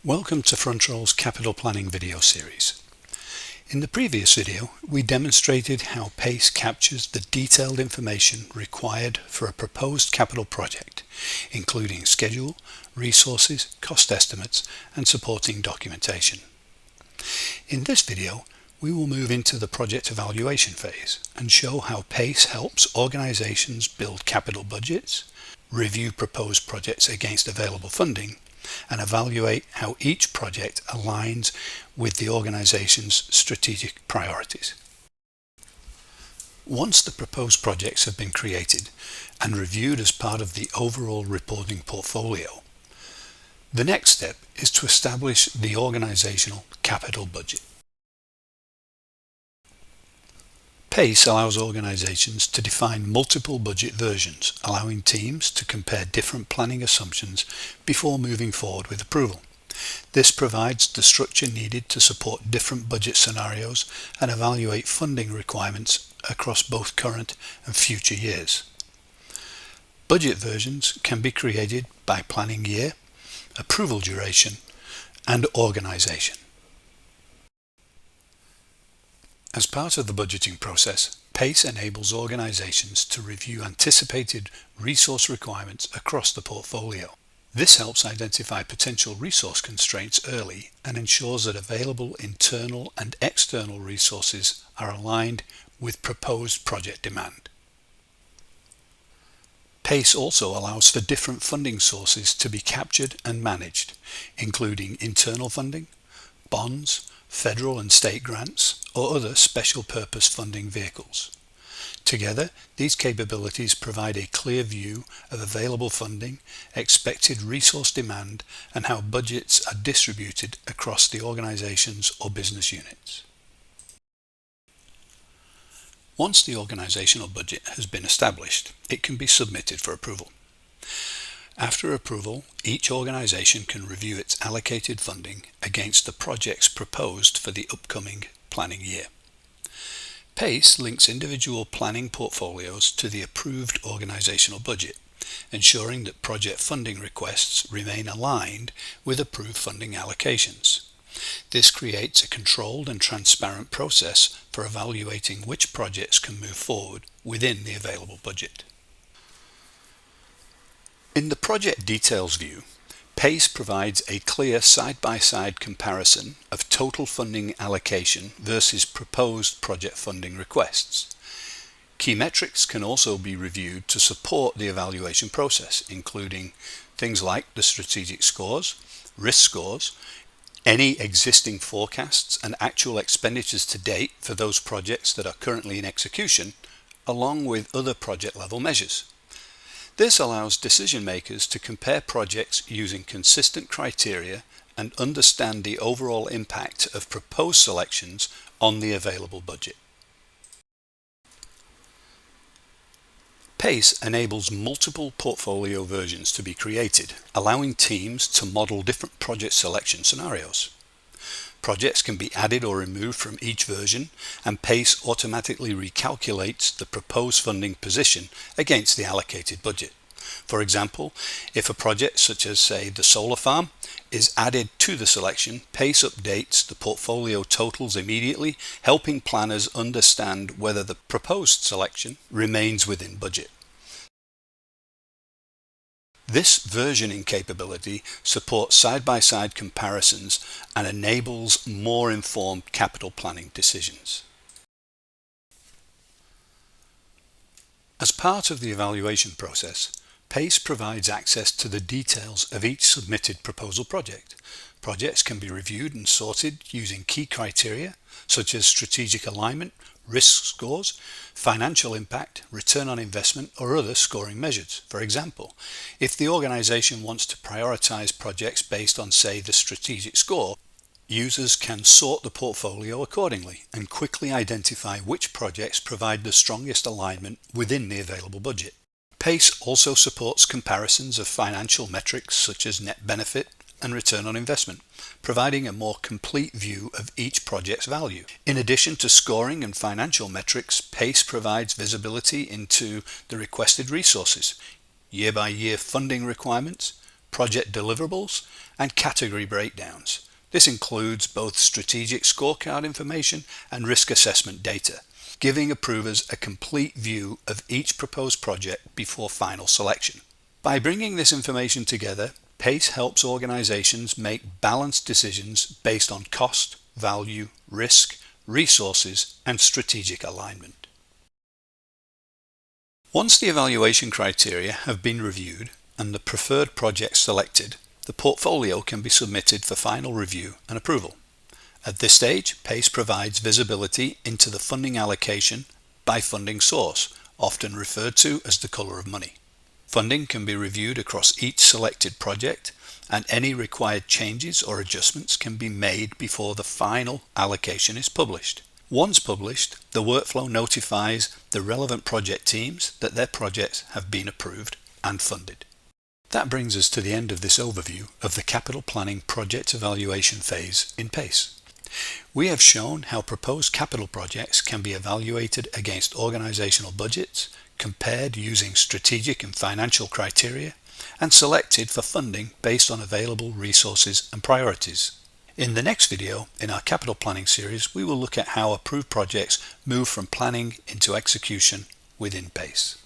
Welcome to Frontrol's Capital Planning video series. In the previous video, we demonstrated how PACE captures the detailed information required for a proposed capital project, including schedule, resources, cost estimates, and supporting documentation. In this video, we will move into the project evaluation phase and show how PACE helps organizations build capital budgets, review proposed projects against available funding, and evaluate how each project aligns with the organization's strategic priorities. Once the proposed projects have been created and reviewed as part of the overall reporting portfolio, the next step is to establish the organizational capital budget. PACE allows organizations to define multiple budget versions, allowing teams to compare different planning assumptions before moving forward with approval. This provides the structure needed to support different budget scenarios and evaluate funding requirements across both current and future years. Budget versions can be created by planning year, approval duration, and organization. As part of the budgeting process, PACE enables organizations to review anticipated resource requirements across the portfolio. This helps identify potential resource constraints early and ensures that available internal and external resources are aligned with proposed project demand. PACE also allows for different funding sources to be captured and managed, including internal funding, bonds, federal and state grants, or other special purpose funding vehicles. Together, these capabilities provide a clear view of available funding, expected resource demand, and how budgets are distributed across the organizations or business units. Once the organizational budget has been established, it can be submitted for approval. After approval, each organization can review its allocated funding against the projects proposed for the upcoming planning year. PACE links individual planning portfolios to the approved organizational budget, ensuring that project funding requests remain aligned with approved funding allocations. This creates a controlled and transparent process for evaluating which projects can move forward within the available budget. In the project details view, PACE provides a clear side-by-side comparison of total funding allocation versus proposed project funding requests. Key metrics can also be reviewed to support the evaluation process, including things like the strategic scores, risk scores, any existing forecasts and actual expenditures to date for those projects that are currently in execution, along with other project level measures. This allows decision makers to compare projects using consistent criteria and understand the overall impact of proposed selections on the available budget. PACE enables multiple portfolio versions to be created, allowing teams to model different project selection scenarios. Projects can be added or removed from each version, and PACE automatically recalculates the proposed funding position against the allocated budget. For example, if a project such as, say, the solar farm is added to the selection, PACE updates the portfolio totals immediately, helping planners understand whether the proposed selection remains within budget. This versioning capability supports side-by-side comparisons and enables more informed capital planning decisions. As part of the evaluation process, PACE provides access to the details of each submitted proposal project. Projects can be reviewed and sorted using key criteria such as strategic alignment, risk scores, financial impact, return on investment, or other scoring measures. For example, if the organization wants to prioritize projects based on, say, the strategic score, users can sort the portfolio accordingly and quickly identify which projects provide the strongest alignment within the available budget. PACE also supports comparisons of financial metrics such as net benefit and return on investment, providing a more complete view of each project's value. In addition to scoring and financial metrics, PACE provides visibility into the requested resources, year-by-year funding requirements, project deliverables, and category breakdowns. This includes both strategic scorecard information and risk assessment data, giving approvers a complete view of each proposed project before final selection. By bringing this information together, PACE helps organizations make balanced decisions based on cost, value, risk, resources, and strategic alignment. Once the evaluation criteria have been reviewed and the preferred project selected, the portfolio can be submitted for final review and approval. At this stage, PACE provides visibility into the funding allocation by funding source, often referred to as the color of money. Funding can be reviewed across each selected project, and any required changes or adjustments can be made before the final allocation is published. Once published, the workflow notifies the relevant project teams that their projects have been approved and funded. That brings us to the end of this overview of the capital planning project evaluation phase in PACE. We have shown how proposed capital projects can be evaluated against organizational budgets, compared using strategic and financial criteria, and selected for funding based on available resources and priorities. In the next video in our capital planning series, we will look at how approved projects move from planning into execution within PACE.